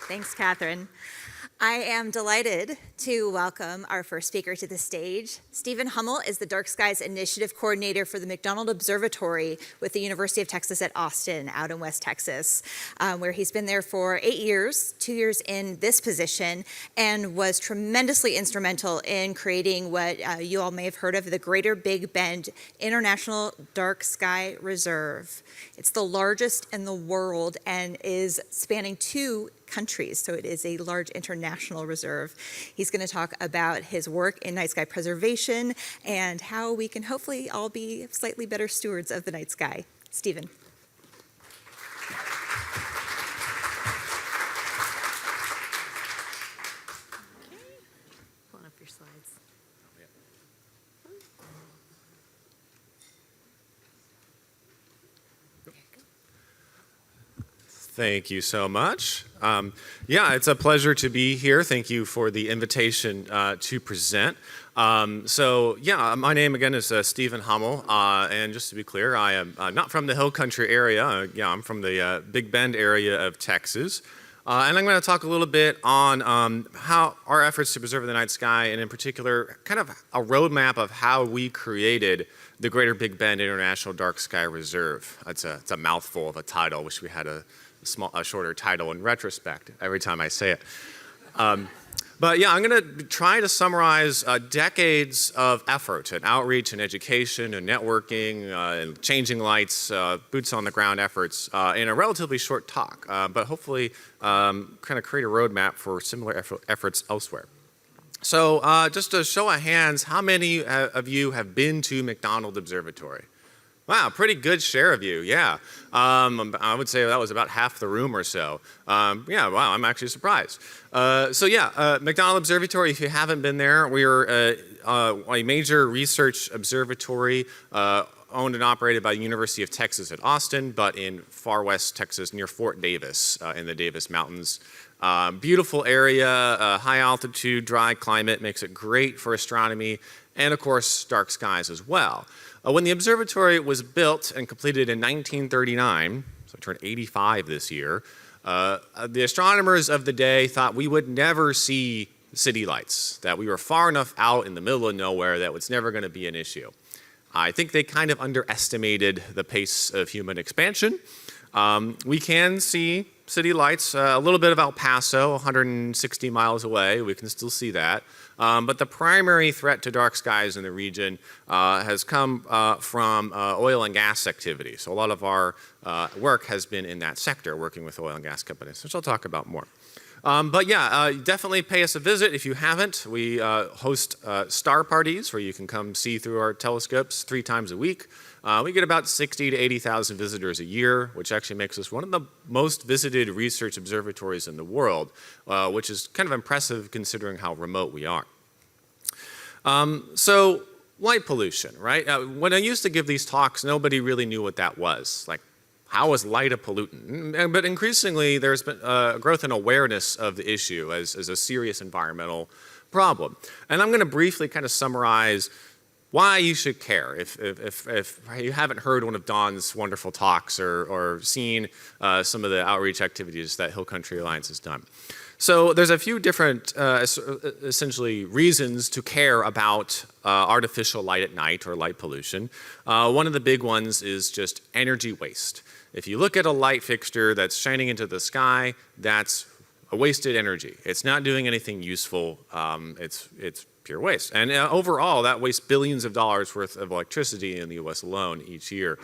Thanks, Catherine. I am delighted to welcome our first speaker to the stage. Stephen Hummel is the Dark Skies Initiative Coordinator for the McDonald Observatory with the University of Texas at Austin out in West Texas, where he's been there for 8 years, 2 years in this position, and was tremendously instrumental in creating what you all may have heard of, the Greater Big Bend International Dark Sky Reserve. It's the largest in the world and is spanning 2 countries, so it is a large international reserve. He's going to talk about his work in night sky preservation and how we can hopefully all be slightly better stewards of the night sky. Stephen. Okay. Pulling up your slides. Thank you so much. Yeah, it's a pleasure to be here. Thank you for the invitation to present. My name again is Stephen Hummel, and just to be clear, I am not from the Hill Country area. I'm from the Big Bend area of Texas. And I'm going to talk a little bit on how our efforts to preserve the night sky, and in particular, kind of a roadmap of how we created the Greater Big Bend International Dark Sky Reserve. It's a mouthful of a title. Wish we had a shorter title in retrospect every time I say it. But yeah, I'm going to try to summarize decades of effort and outreach and education and networking and changing lights, boots on the ground efforts in a relatively short talk, but hopefully kind of create a roadmap for similar efforts elsewhere. So just a show of hands, how many of you have been to McDonald Observatory? Wow, pretty good share of you, yeah. I would say that was about half the room or so. Yeah, wow, I'm actually surprised. McDonald Observatory, if you haven't been there, we're a major research observatory owned and operated by the University of Texas at Austin, but in far west Texas near Fort Davis in the Davis Mountains. Beautiful area, high altitude, dry climate, makes it great for astronomy, and of course, dark skies as well. When the observatory was built and completed in 1939, so it turned 85 this year, the astronomers of the day thought we would never see city lights, that we were far enough out in the middle of nowhere that it's never going to be an issue. I think they kind of underestimated the pace of human expansion. We can see city lights, a little bit of El Paso, 160 miles away, we can still see that. But the primary threat to dark skies in the region has come from oil and gas activity. So a lot of our work has been in that sector, working with oil and gas companies, which I'll talk about more. Definitely pay us a visit if you haven't. We host star parties where you can come see through our telescopes 3 times a week. We get about 60 to 80,000 visitors a year, which actually makes us one of the most visited research observatories in the world, which is kind of impressive considering how remote we are. So light pollution, right? When I used to give these talks, nobody really knew what that was. Like, how is light a pollutant? But increasingly, there's been a growth in awareness of the issue as a serious environmental problem. And I'm going to briefly kind of summarize why you should care if you haven't heard one of Don's wonderful talks or seen some of the outreach activities that Hill Country Alliance has done. So there's a few different essentially reasons to care about artificial light at night or light pollution. One of the big ones is just energy waste. If you look at a light fixture that's shining into the sky, that's a wasted energy. It's not doing anything useful. It's pure waste. And overall, that wastes billions of dollars worth of electricity in the US alone each year.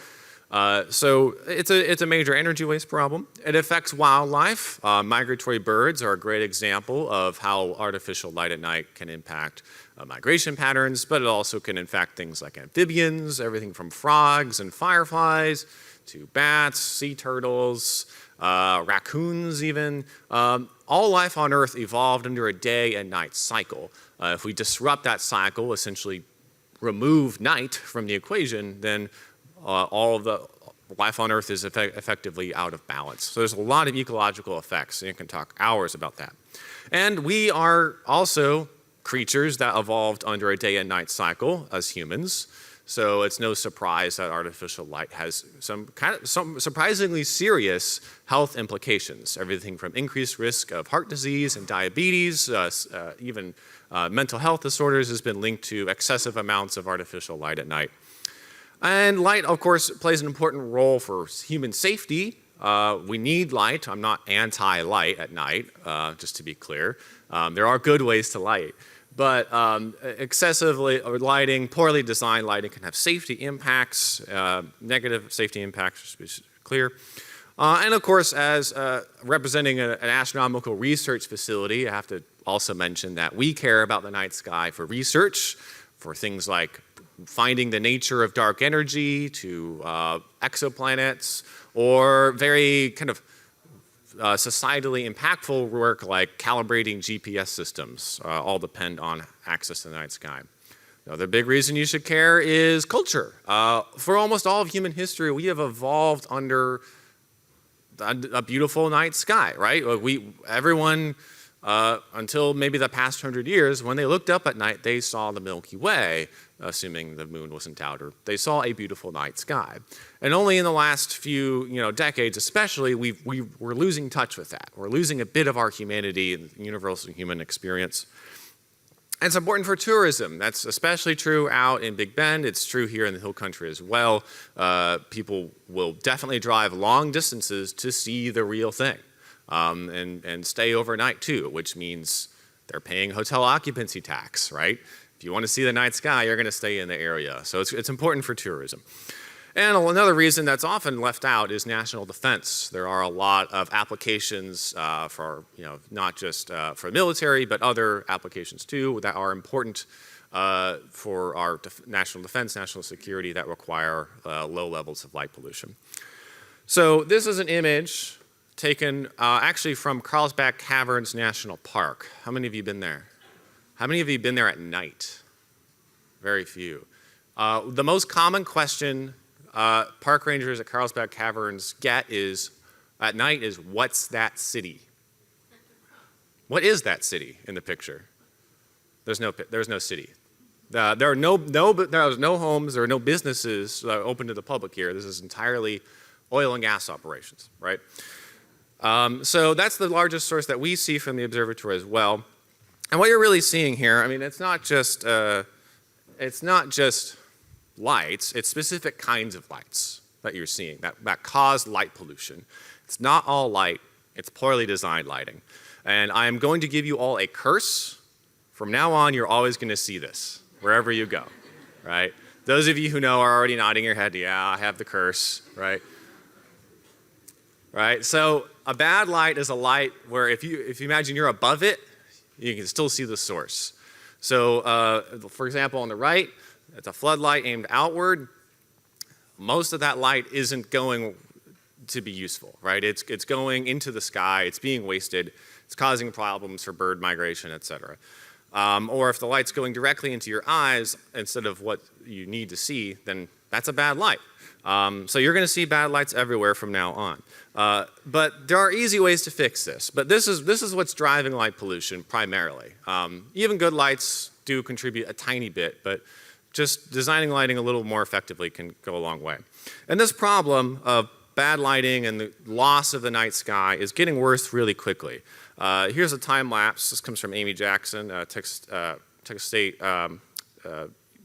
So it's a major energy waste problem. It affects wildlife. Migratory birds are a great example of how artificial light at night can impact migration patterns, but it also can infect things like amphibians, everything from frogs and fireflies to bats, sea turtles, raccoons even. All life on Earth evolved under a day and night cycle. If we disrupt that cycle, essentially remove night from the equation, then all of the life on Earth is effectively out of balance. So there's a lot of ecological effects, and you can talk hours about that. And we are also creatures that evolved under a day and night cycle as humans. So it's no surprise that artificial light has some surprisingly serious health implications. Everything from increased risk of heart disease and diabetes, even mental health disorders has been linked to excessive amounts of artificial light at night. And light, of course, plays an important role for human safety. We need light. I'm not anti-light at night, just to be clear. There are good ways to light. But excessive lighting, poorly designed lighting can have safety impacts, negative safety impacts, to be clear. And of course, as representing an astronomical research facility, I have to also mention that we care about the night sky for research, for things like finding the nature of dark energy, to exoplanets, or very kind of societally impactful work like calibrating GPS systems. All depend on access to the night sky. Another big reason you should care is culture. For almost all of human history, we have evolved under a beautiful night sky, right? Everyone, until maybe the past 100 years, when they looked up at night, they saw the Milky Way, assuming the moon wasn't out, or they saw a beautiful night sky. And only in the last few decades especially, we're losing touch with that. We're losing a bit of our humanity and universal human experience. And it's important for tourism. That's especially true out in Big Bend. It's true here in the Hill Country as well. People will definitely drive long distances to see the real thing. And stay overnight too, which means they're paying hotel occupancy tax, right? If you want to see the night sky, you're going to stay in the area. So it's important for tourism. And another reason that's often left out is national defense. There are a lot of applications for, not just for military, but other applications too that are important for our national defense, national security that require low levels of light pollution. So this is an image taken actually from Carlsbad Caverns National Park. How many of you have been there? How many of you have been there at night? Very few. The most common question park rangers at Carlsbad Caverns get at night is, what's that city? What is that city in the picture? There's no city. There are no homes, there are no businesses open to the public here. This is entirely oil and gas operations, right? So that's the largest source that we see from the observatory as well. And what you're really seeing here, I mean, it's not just lights, it's specific kinds of lights that you're seeing that cause light pollution. It's not all light, it's poorly designed lighting. And I am going to give you all a curse. From now on, you're always going to see this wherever you go, right? Those of you who know are already nodding your head, yeah, I have the curse, right? Right, so a bad light is a light where if you imagine you're above it, you can still see the source. So, for example, on the right, it's a floodlight aimed outward. Most of that light isn't going to be useful, right? It's going into the sky, it's being wasted, it's causing problems for bird migration, et cetera. Or if the light's going directly into your eyes instead of what you need to see, then that's a bad light. So you're going to see bad lights everywhere from now on. But there are easy ways to fix this. But this is what's driving light pollution primarily. Even good lights do contribute a tiny bit, but just designing lighting a little more effectively can go a long way. And this problem of bad lighting and the loss of the night sky is getting worse really quickly. Here's a time lapse. This comes from Amy Jackson, Texas State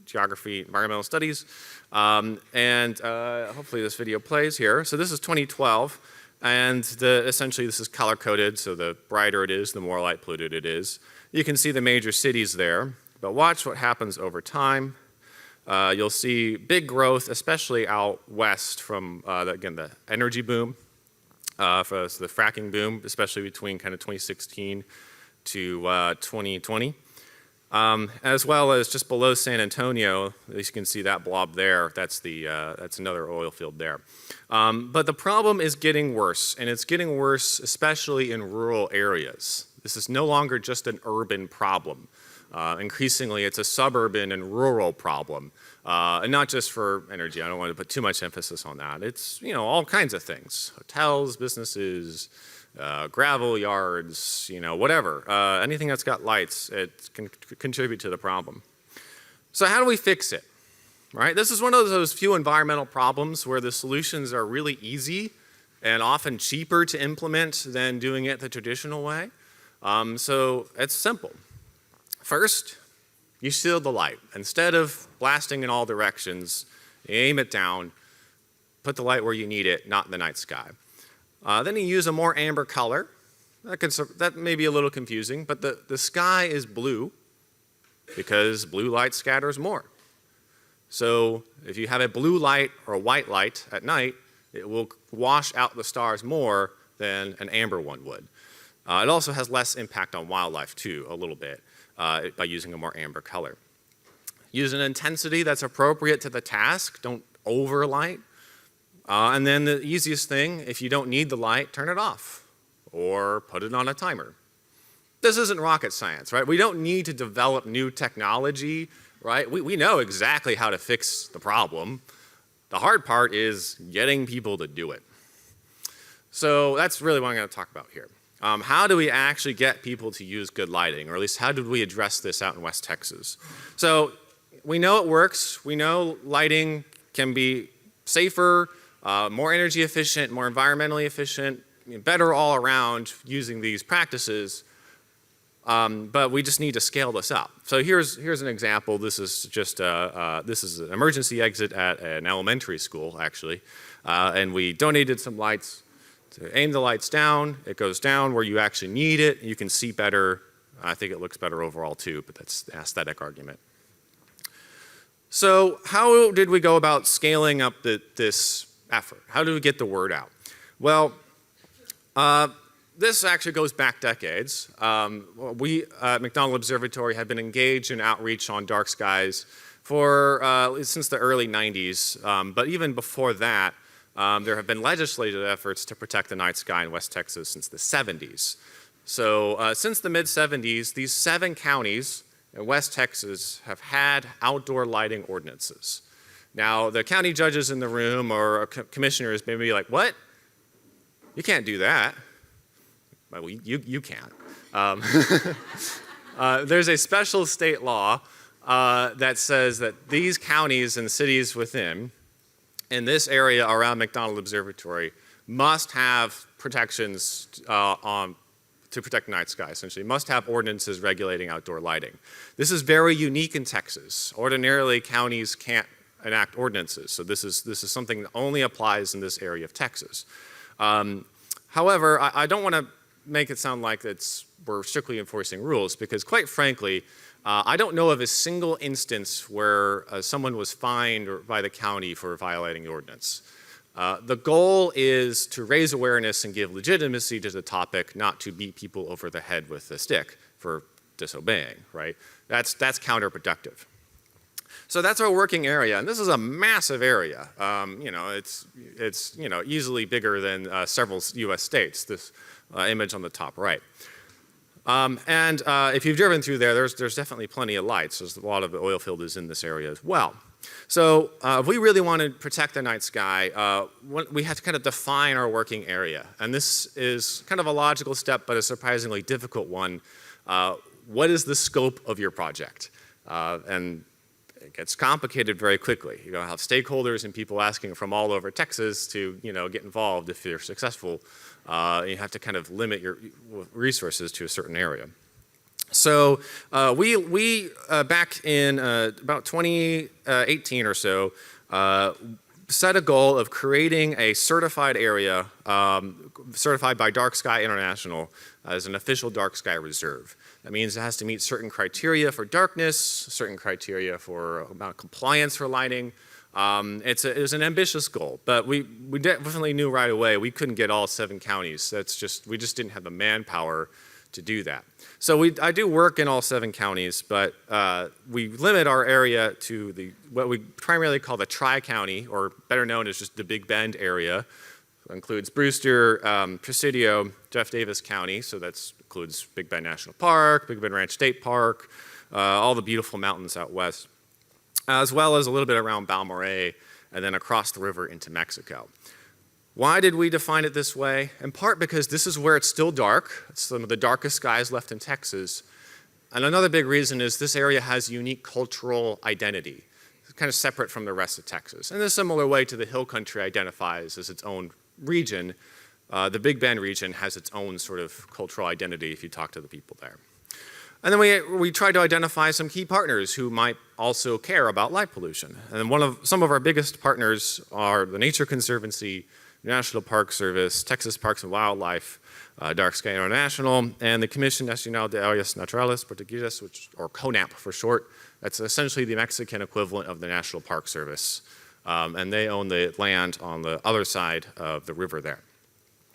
Geography, Environmental Studies. Hopefully this video plays here. So this is 2012, and essentially this is color-coded, so the brighter it is, the more light polluted it is. You can see the major cities there, but watch what happens over time. You'll see big growth, especially out west from, again, the energy boom, so the fracking boom, especially between kind of 2016 to 2020. As well as just below San Antonio, as you can see that blob there, that's another oil field there. But the problem is getting worse, and it's getting worse especially in rural areas. This is no longer just an urban problem. Increasingly, it's a suburban and rural problem, and not just for energy. I don't want to put too much emphasis on that. It's all kinds of things: hotels, businesses, gravel yards, whatever. Anything that's got lights, it can contribute to the problem. So how do we fix it? right? This is one of those few environmental problems where the solutions are really easy and often cheaper to implement than doing it the traditional way. So it's simple. First, you shield the light. Instead of blasting in all directions, you aim it down, put the light where you need it, not in the night sky. Then you use a more amber color. That may be a little confusing, but the sky is blue because blue light scatters more. So if you have a blue light or a white light at night, it will wash out the stars more than an amber one would. It also has less impact on wildlife too, a little bit, by using a more amber color. Use an intensity that's appropriate to the task. Don't overlight. And then the easiest thing, if you don't need the light, turn it off or put it on a timer. This isn't rocket science, right? We don't need to develop new technology, right? We know exactly how to fix the problem. The hard part is getting people to do it. So that's really what I'm going to talk about here. How do we actually get people to use good lighting, or at least how did we address this out in West Texas? So we know it works. We know lighting can be safer, more energy efficient, more environmentally efficient, better all around using these practices. But we just need to scale this up. So here's an example. This is just this is an emergency exit at an elementary school, actually, and we donated some lights to aim the lights down. It goes down where you actually need it. You can see better. I think it looks better overall too, but that's the aesthetic argument. So how did we go about scaling up this effort? How did we get the word out? Well, this actually goes back decades. We at McDonald Observatory have been engaged in outreach on dark skies since the early 90s. But even before that, there have been legislative efforts to protect the night sky in West Texas since the 70s. So since the mid-70s, these 7 counties in West Texas have had outdoor lighting ordinances. Now, the county judges in the room or commissioners may be like, what? You can't do that. Well, you can't. There's a special state law that says that these counties and cities within, in this area around McDonald Observatory, must have protections to protect the night sky, essentially, must have ordinances regulating outdoor lighting. This is very unique in Texas. Ordinarily, counties can't enact ordinances, so this is something that only applies in this area of Texas. However, I don't want to make it sound like we're strictly enforcing rules, because quite frankly, I don't know of a single instance where someone was fined by the county for violating the ordinance. The goal is to raise awareness and give legitimacy to the topic, not to beat people over the head with a stick for disobeying, right? That's counterproductive. So that's our working area, and this is a massive area. It's easily bigger than several U.S. states. This image on the top right. If you've driven through there's definitely plenty of lights. There's a lot of the oil field is in this area as well. So if we really want to protect the night sky, we have to kind of define our working area. And this is kind of a logical step, but a surprisingly difficult one. What is the scope of your project? And it gets complicated very quickly. You're going to have stakeholders and people asking from all over Texas to get involved if you're successful. You have to kind of limit your resources to a certain area. So we back in about 2018 or so, set a goal of creating a certified area, certified by Dark Sky International as an official dark sky reserve. That means it has to meet certain criteria for darkness, certain criteria for amount of compliance for lighting. It was an ambitious goal, but we definitely knew right away we couldn't get all 7 counties. We just didn't have the manpower to do that. So I do work in all 7 counties, but we limit our area to what we primarily call the Tri-County, or better known as just the Big Bend area. It includes Brewster, Presidio, Jeff Davis County, so that includes Big Bend National Park, Big Bend Ranch State Park, all the beautiful mountains out west, as well as a little bit around Balmorhea, and then across the river into Mexico. Why did we define it this way? In part because this is where it's still dark. It's some of the darkest skies left in Texas. And another big reason is this area has unique cultural identity. kind of separate from the rest of Texas. In a similar way to the Hill Country identifies as its own region, the Big Bend region has its own sort of cultural identity if you talk to the people there. And then we tried to identify some key partners who might also care about light pollution. And some of our biggest partners are the Nature Conservancy, National Park Service, Texas Parks and Wildlife, Dark Sky International, and the Comisión Nacional de Áreas Naturales Protegidas, or CONAP for short. That's essentially the Mexican equivalent of the National Park Service. And they own the land on the other side of the river there.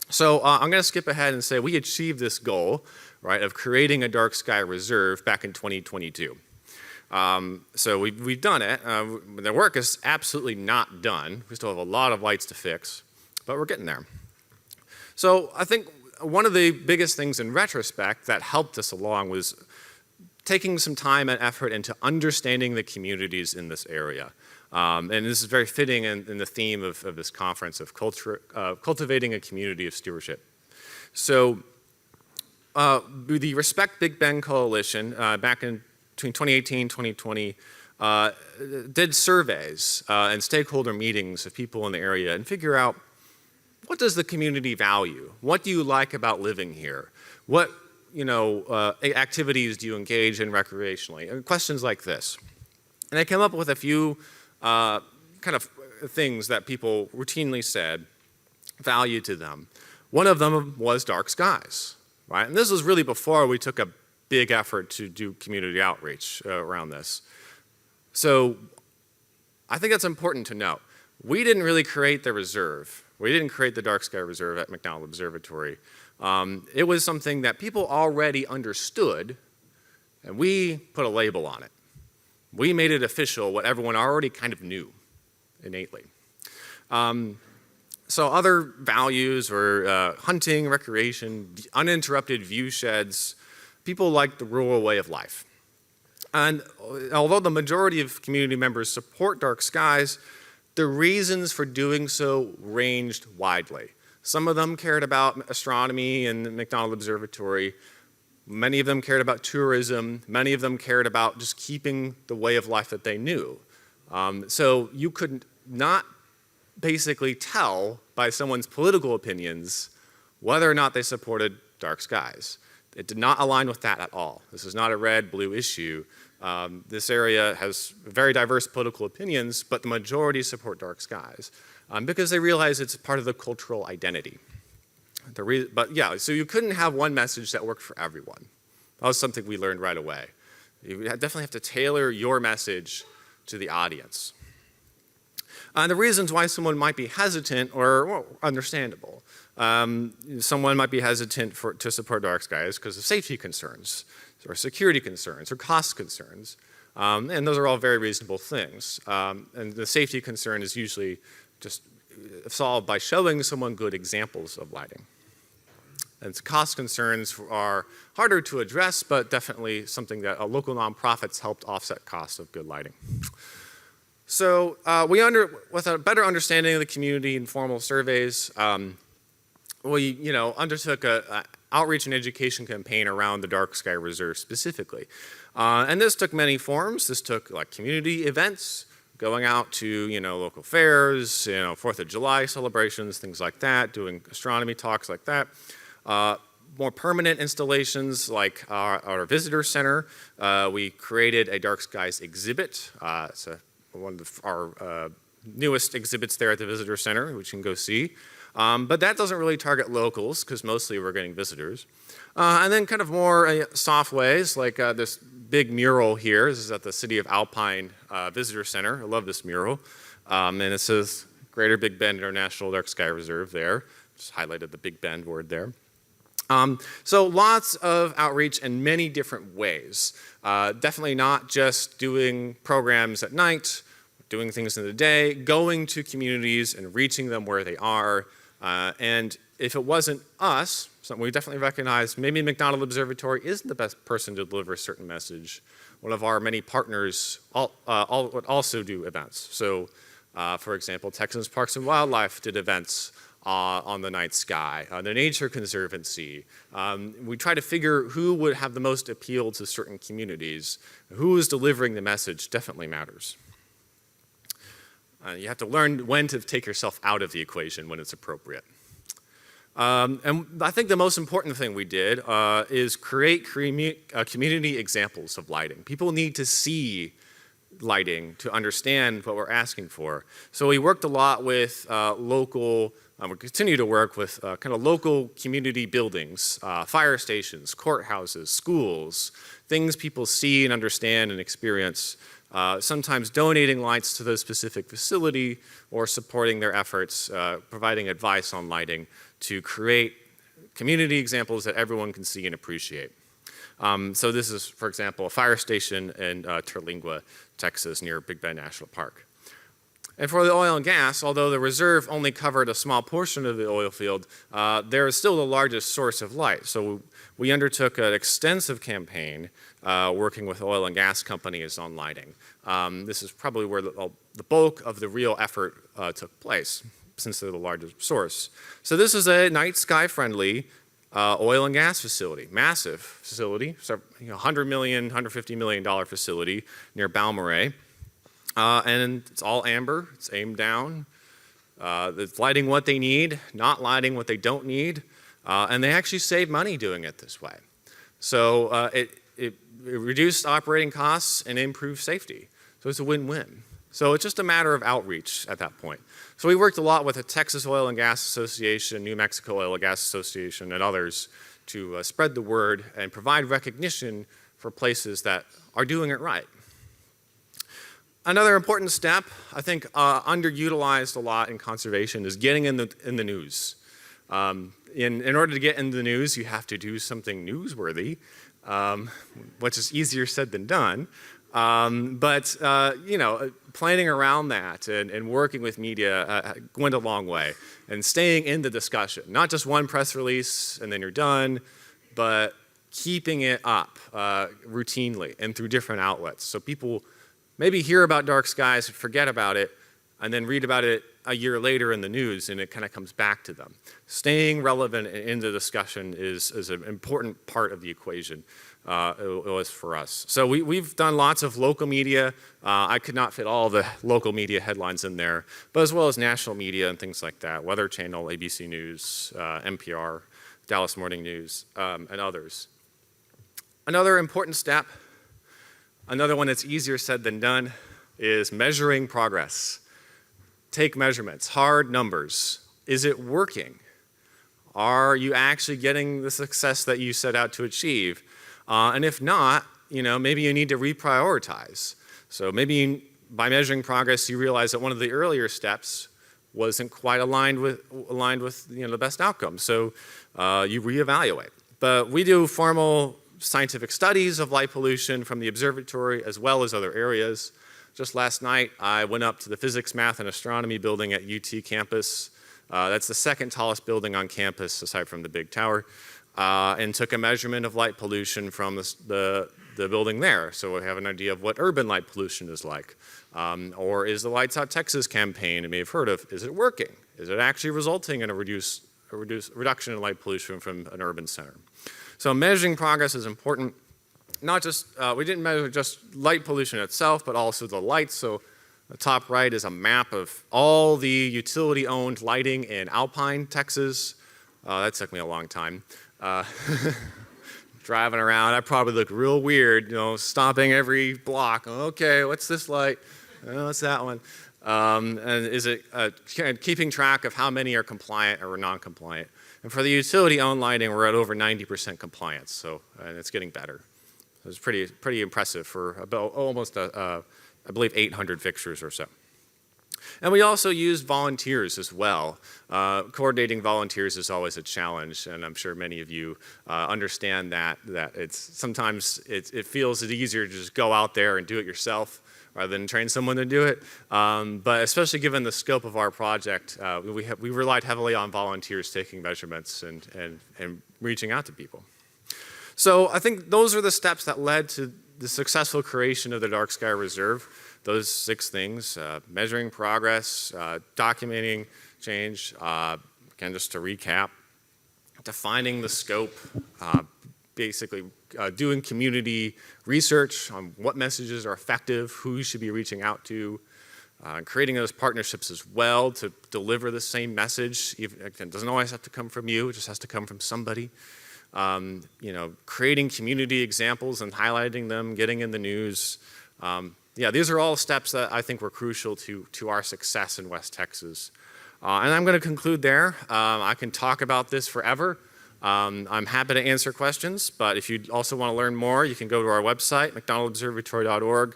So I'm going to skip ahead and say we achieved this goal, right, of creating a dark sky reserve back in 2022. So we've done it. The work is absolutely not done. We still have a lot of lights to fix, but we're getting there. So I think one of the biggest things in retrospect that helped us along was taking some time and effort into understanding the communities in this area. And this is very fitting in the theme of this conference of cultivating a community of stewardship. So the Respect Big Bend Coalition back in between 2018 and 2020 did surveys and stakeholder meetings of people in the area and figure out, what does the community value? What do you like about living here? What activities do you engage in recreationally? And questions like this. And I came up with a few kind of things that people routinely said value to them. One of them was dark skies, right? And this was really before we took a big effort to do community outreach around this. So I think that's important to note. We didn't really create the reserve. We didn't create the Dark Sky Reserve at McDonald Observatory. It was something that people already understood, and we put a label on it. We made it official, what everyone already kind of knew innately. So other values were hunting, recreation, uninterrupted view sheds. People liked the rural way of life. And although the majority of community members support dark skies, the reasons for doing so ranged widely. Some of them cared about astronomy and the McDonald Observatory. Many of them cared about tourism. Many of them cared about just keeping the way of life that they knew. So you could not basically tell by someone's political opinions whether or not they supported dark skies. It did not align with that at all. This is not a red-blue issue. This area has very diverse political opinions, but the majority support dark skies because they realize it's part of the cultural identity. But yeah, so you couldn't have one message that worked for everyone. That was something we learned right away. You definitely have to tailor your message to the audience. And the reasons why someone might be hesitant are understandable. Someone might be hesitant to support dark skies because of safety concerns, or security concerns, or cost concerns. And those are all very reasonable things. And the safety concern is usually just solved by showing someone good examples of lighting. And cost concerns are harder to address, but definitely something that local nonprofits helped offset costs of good lighting. So with a better understanding of the community and formal surveys, we undertook an outreach and education campaign around the Dark Sky Reserve specifically. And this took many forms. This took like community events, going out to local fairs, 4th of July celebrations, things like that, doing astronomy talks like that. More permanent installations like our visitor center. We created a dark skies exhibit. It's one of our newest exhibits there at the visitor center, which you can go see. But that doesn't really target locals because mostly we're getting visitors. And then kind of more soft ways like this big mural here. This is at the City of Alpine Visitor Center. I love this mural. And it says Greater Big Bend International Dark Sky Reserve there. Just highlighted the Big Bend word there. So lots of outreach in many different ways. Definitely not just doing programs at night, doing things in the day, going to communities and reaching them where they are. And if it wasn't us, we definitely recognize maybe McDonald Observatory isn't the best person to deliver a certain message. One of our many partners would also do events. So, for example, Texas Parks and Wildlife did events on the night sky, the Nature Conservancy. We try to figure who would have the most appeal to certain communities. Who is delivering the message definitely matters. You have to learn when to take yourself out of the equation when it's appropriate. And I think the most important thing we did is create community examples of lighting. People need to see lighting to understand what we're asking for. So we worked a lot with local, we continue to work with kind of local community buildings, fire stations, courthouses, schools, things people see and understand and experience. Sometimes donating lights to the specific facility or supporting their efforts, providing advice on lighting to create community examples that everyone can see and appreciate. So this is, for example, a fire station in Terlingua, Texas, near Big Bend National Park. And for the oil and gas, although the reserve only covered a small portion of the oil field, there is still the largest source of light. So we undertook an extensive campaign working with oil and gas companies on lighting. This is probably where the bulk of the real effort took place, since they're the largest source. So this is a night sky friendly oil and gas facility, massive facility, so, $100 million, $150 million facility near Balmorhea. And it's all amber, it's aimed down. It's lighting what they need, not lighting what they don't need. And they actually save money doing it this way. So it reduced operating costs and improved safety. So it's a win-win. So it's just a matter of outreach at that point. So we worked a lot with the Texas Oil and Gas Association, New Mexico Oil and Gas Association, and others to spread the word and provide recognition for places that are doing it right. Another important step, I think underutilized a lot in conservation, is getting in the news. In order to get in the news, you have to do something newsworthy, which is easier said than done. But planning around that and working with media went a long way. And staying in the discussion, not just one press release and then you're done, but keeping it up routinely and through different outlets. So people maybe hear about dark skies, forget about it, and then read about it a year later in the news and it kind of comes back to them. Staying relevant in the discussion is an important part of the equation. It was for us. So we've done lots of local media. I could not fit all the local media headlines in there, but as well as national media and things like that, Weather Channel, ABC News, NPR, Dallas Morning News, and others. Another important step, another one that's easier said than done, is measuring progress. Take measurements, hard numbers. Is it working? Are you actually getting the success that you set out to achieve? And if not, maybe you need to reprioritize. So maybe by measuring progress, you realize that one of the earlier steps wasn't quite aligned with the best outcome. So you reevaluate. But we do formal scientific studies of light pollution from the observatory as well as other areas. Just last night, I went up to the physics, math, and astronomy building at UT campus. That's the second tallest building on campus aside from the big tower. And took a measurement of light pollution from the building there. So we have an idea of what urban light pollution is like. Or is the Lights Out Texas campaign you may have heard of, is it working? Is it actually resulting in a reduction in light pollution from an urban center? So measuring progress is important. Not just, we didn't measure just light pollution itself, but also the lights. So the top right is a map of all the utility-owned lighting in Alpine, Texas. That took me a long time. Driving around, I probably look real weird, stopping every block. Okay, what's this light? Oh, what's that one? And is it keeping track of how many are compliant or non-compliant? And for the utility-owned lighting, we're at over 90% compliance, and it's getting better. It was pretty impressive for about almost, I believe, 800 fixtures or so. And we also use volunteers as well. Coordinating volunteers is always a challenge, and I'm sure many of you understand that sometimes it feels easier to just go out there and do it yourself rather than train someone to do it. But especially given the scope of our project, we relied heavily on volunteers taking measurements and reaching out to people. So I think those are the steps that led to the successful creation of the Dark Sky Reserve. Those 6 things, measuring progress, documenting change, again, just to recap, defining the scope, basically doing community research on what messages are effective, who you should be reaching out to, creating those partnerships as well to deliver the same message. Even, again, it doesn't always have to come from you, it just has to come from somebody. Creating community examples and highlighting them, getting in the news. These are all steps that I think were crucial to our success in West Texas. And I'm going to conclude there. I can talk about this forever. I'm happy to answer questions, but if you also want to learn more, you can go to our website, McDonaldObservatory.org,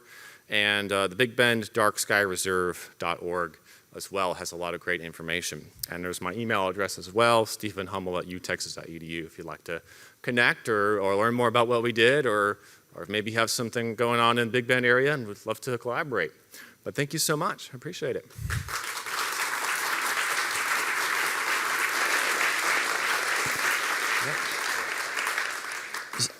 and the Big Bend DarkSkyReserve.org as well has a lot of great information. And there's my email address as well, stephenhummel@utexas.edu, if you'd like to connect or learn more about what we did, or maybe have something going on in the Big Bend area and would love to collaborate. But thank you so much. I appreciate it.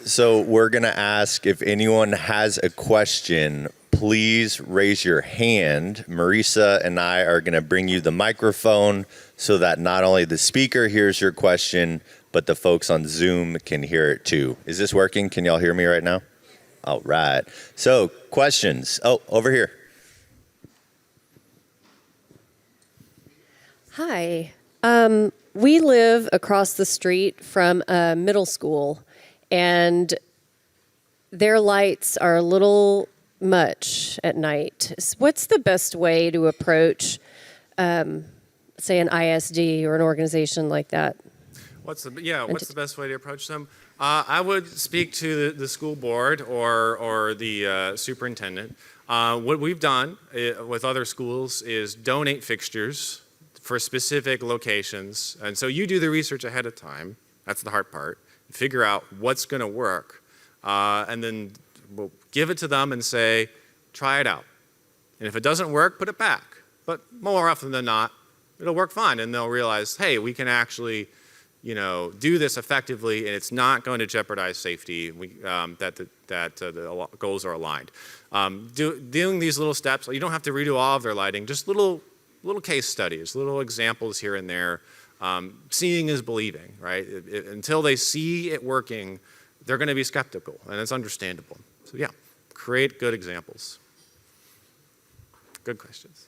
So we're going to ask if anyone has a question, please raise your hand. Marisa and I are going to bring you the microphone so that not only the speaker hears your question, but the folks on Zoom can hear it too. Is this working? Can y'all hear me right now? All right. So questions. Oh, over here. Hi. We live across the street from a middle school, and their lights are a little much at night. What's the best way to approach, say, an ISD or an organization like that? What's the best way to approach them? I would speak to the school board or the superintendent. What we've done with other schools is donate fixtures for specific locations. And so you do the research ahead of time. That's the hard part. Figure out what's going to work. And then we'll give it to them and say, try it out. And if it doesn't work, put it back. But more often than not, it'll work fine. And they'll realize, hey, we can actually do this effectively, and it's not going to jeopardize safety. The goals are aligned. Doing these little steps, you don't have to redo all of their lighting. Just little case studies, little examples here and there. Seeing is believing, right? Until they see it working, they're going to be skeptical, and it's understandable. So yeah, create good examples. Good questions.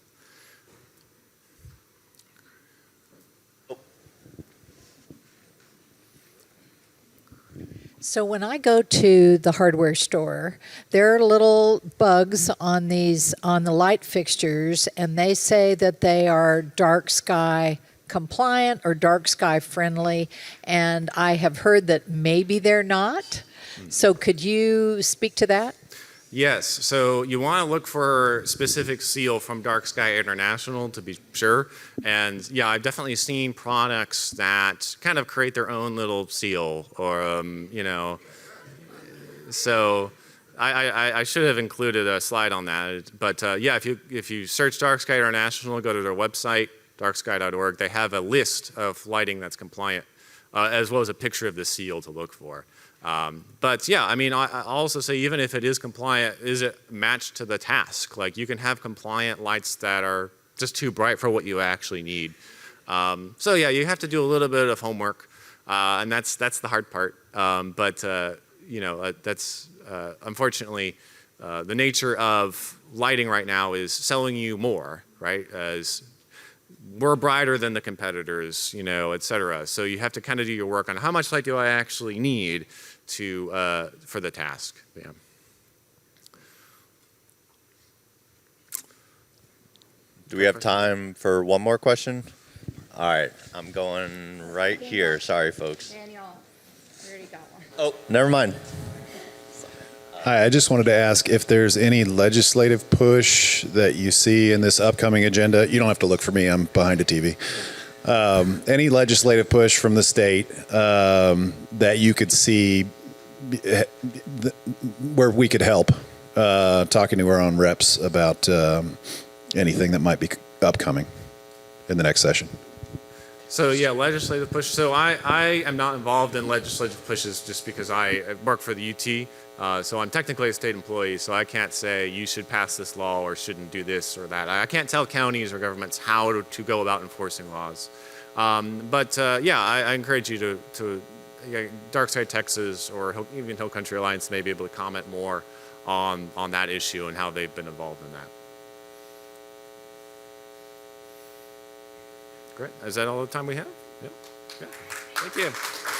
So when I go to the hardware store, there are little bugs on the light fixtures, and they say that they are dark sky compliant or dark sky friendly, and I have heard that maybe they're not. So could you speak to that? Yes, so you want to look for specific seal from Dark Sky International to be sure. And yeah, I've definitely seen products that kind of create their own little seal, or so I should have included a slide on that. But yeah, if you search Dark Sky International, go to their website, darksky.org, they have a list of lighting that's compliant, as well as a picture of the seal to look for. But yeah, I mean, I'll also say, even if it is compliant, is it matched to the task? Like, you can have compliant lights that are just too bright for what you actually need. So yeah, you have to do a little bit of homework, and that's the hard part. That's unfortunately the nature of lighting right now is selling you more, right? As we're brighter than the competitors, et cetera. So you have to kind of do your work on how much light do I actually need for the task. Yeah. Do we have time for one more question? All right, I'm going right here. Sorry, folks. Daniel, we already got one. Oh, never mind. Hi, I just wanted to ask if there's any legislative push that you see in this upcoming agenda. You don't have to look for me, I'm behind a TV. Any legislative push from the state that you could see where we could help, talking to our own reps about anything that might be upcoming in the next session? So yeah, legislative push. So I am not involved in legislative pushes just because I work for the UT. So I'm technically a state employee, so I can't say you should pass this law or shouldn't do this or that. I can't tell counties or governments how to go about enforcing laws. Yeah, I encourage you to Dark Sky Texas or even Hill Country Alliance may be able to comment more on that issue and how they've been involved in that. Great. Is that all the time we have? Yep. Yeah. Thank you.